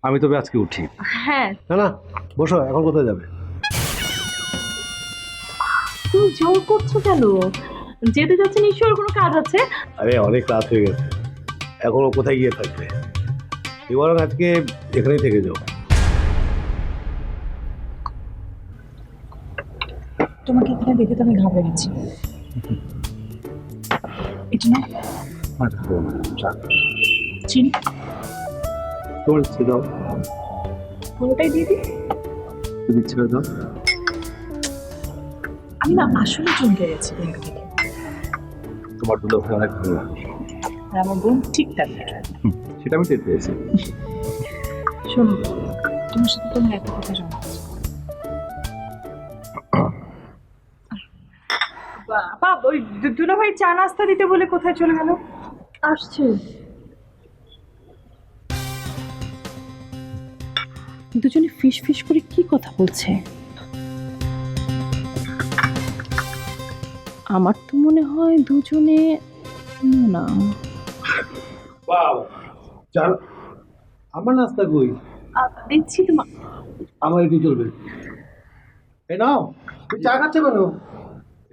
আমি তবে আজকে উঠি। হ্যাঁ, না না, বসো। এখন কোথায় যাবে? তুমি জোর করছো কেন? যেতে যাচ্ছে নিশ্চয়ই ওর কোনো কাজ আছে। আরে অনেক রাত হয়ে গেছে, এখনো কোথায় গিয়ে থাকবে? এবার আজকে এখানেই থেকে যাও। তোমাকে এখানে দেখে তো আমি ঘাবড়ে গেছি। এটা না চিনি, তোমার ইচ্ছে দাও, পুরোটাই দিয়ে দিই। যদি ইচ্ছে দাও। আমি না আসলে চমকে গেছি তোমাকে দেখে। তোমার দুলো ভাই অনেক ভালো লাগে। আর আমার বোন ঠিক তার সেটা আমি টের পেয়েছি। শোনো, তোমার সাথে তোমার একটা কথা জানা আছে। বাবা, ওই দুলা ভাই চা নাস্তা দিতে বলে কোথায় চলে গেল? আসছে। দুজনে ফিস ফিস করে কি কথা বলছে? আমার তো মনে হয় দুজনে না। চাল আমার নাস্তা কই? দেখছি তোমার। আমার এটি চলবে। এই নাও, তুই চা খাচ্ছ কেন?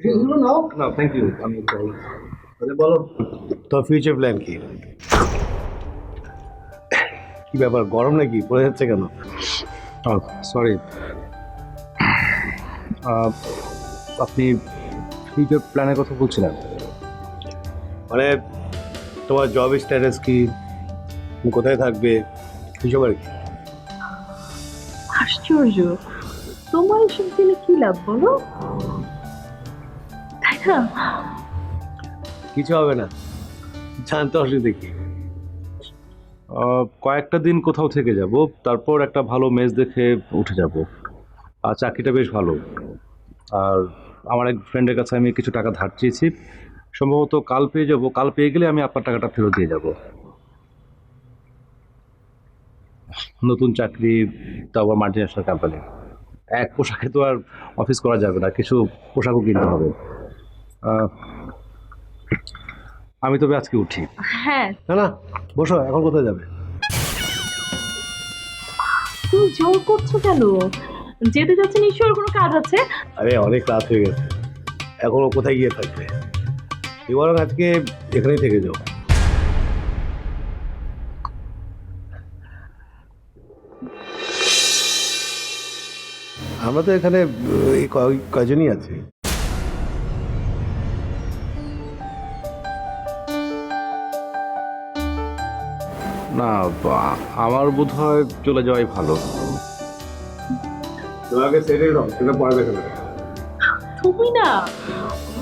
এগুলো নাও না। Thank you. আমি তাহলে বলো, তোর ফিউচার প্ল্যান কি? কি ব্যাপার, গরম নাকি? পড়ে যাচ্ছে কেন? সরি, আপনি ফিউচার প্ল্যানের কথা বলছিলেন? মানে তোমার জব স্ট্যাটাস কি, তুমি কোথায় থাকবে, এইসব আর কি। আশ্চর্য, তোমার এসব দিলে কি লাভ বলো? তাই না? কিছু হবে না, জানতে অসুবিধা কি? কয়েকটা দিন কোথাও থেকে যাব, তারপর একটা ভালো মেস দেখে উঠে যাব। আর চাকরিটা বেশ ভালো। আর আমার এক ফ্রেন্ডের কাছে আমি কিছু টাকা ধার চেয়েছি, সম্ভবত কাল পেয়ে যাব। কাল পেয়ে গেলে আমি আপনার টাকাটা ফেরত দিয়ে যাব। নতুন চাকরি, তারপর মাল্টিন্যাশনাল কোম্পানি। এক পোশাকে তো আর অফিস করা যাবে না, কিছু পোশাকও কিনতে হবে। আহ, আমি তবে আজকে উঠি। হ্যাঁ, না না, বসো। এখন কোথায় যাবে? তুমি জোর করছো কেন? যেতে যাচ্ছে নিশ্চয়ই ওর কোনো কাজ আছে। আরে অনেক রাত হয়ে গেছে, এখনো কোথায় গিয়ে থাকবে? এবার আজকে এখানেই থেকে যাও। আমরা তো এখানে এই কয়জনই আছি। না, আমার বোধ হয় চলে যাওয়াই ভালো। তোমাকে সেটাই দাও, সেটা পরে দেখে নেবে। তুমি না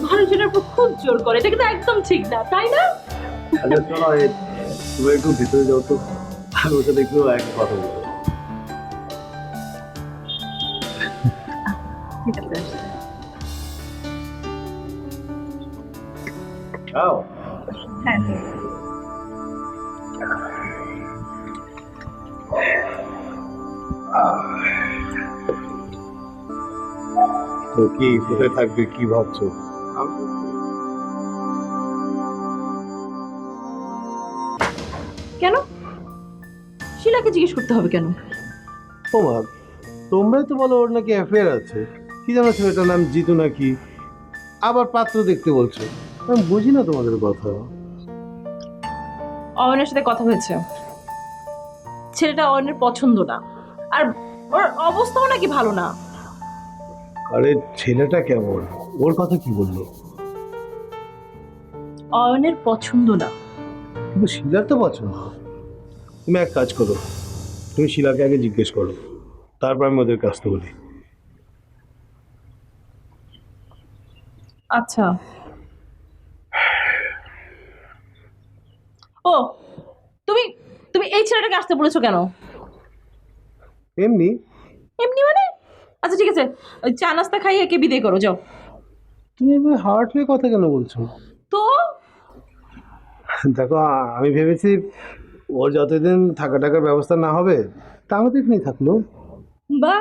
মানুষজনের উপর খুব জোর করে, এটা কিন্তু একদম ঠিক না, তাই না? আচ্ছা শোনো, তুমি একটু ভিতরে যাও তো, আর ওর সাথে একটু এক কথা বলবো। ঠিক আছে। যাও। হ্যাঁ, তো কি কোথায় থাকবে, কি ভাবছো? কেন? শিলাকে জিজ্ঞেস করতে হবে কেন? ও মা, তোমরাই তো বলো ওর নাকি অ্যাফেয়ার আছে। কি জানো ছেলেটার নাম জিতু নাকি, আবার পাত্র দেখতে বলছো। আমি বুঝি না তোমাদের কথা। অয়নের সাথে কথা হয়েছে, ছেলেটা অয়নের পছন্দ না, আর ওর অবস্থাও নাকি ভালো না। আরে ছেলেটা কেমন, ওর কথা কি বললো? অয়নের পছন্দ না। কিন্তু শিলার তো পছন্দ। তুমি এক কাজ করো, তুমি শিলাকে আগে জিজ্ঞেস করো, তারপর আমি ওদের কাজটা বলি। আচ্ছা। ও, তুমি তুমি এই ছেলেটাকে আসতে বলেছো কেন? এমনি। এমনি মানে? আচ্ছা ঠিক আছে, ওই চা নাস্তা খাইয়ে একে বিদায় করো, যাও। তুমি এবার হার্ট হয়ে কথা কেন বলছো? তো দেখো, আমি ভেবেছি ওর যতদিন থাকা টাকার ব্যবস্থা না হবে তা আমাদের এখানেই থাকলো। বাহ,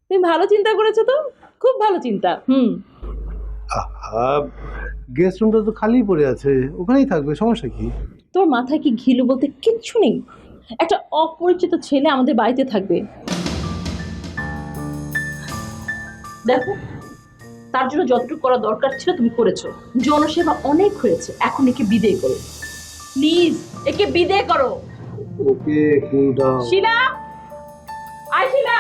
তুমি ভালো চিন্তা করেছো তো, খুব ভালো চিন্তা। গেস্ট রুমটা তো খালিই পড়ে আছে, ওখানেই থাকবে, সমস্যা কি? তোর মাথায় কি ঘিলু বলতে কিচ্ছু নেই? একটা অপরিচিত ছেলে আমাদের বাড়িতে থাকবে? দেখো, তার জন্য যতটুকু করা দরকার ছিল তুমি করেছো। জনসেবা অনেক হয়েছে, এখন একে বিদায় করো প্লিজ, একে বিদায় করো। ওকে কুল ডাউন। শিলা, আয় শিলা।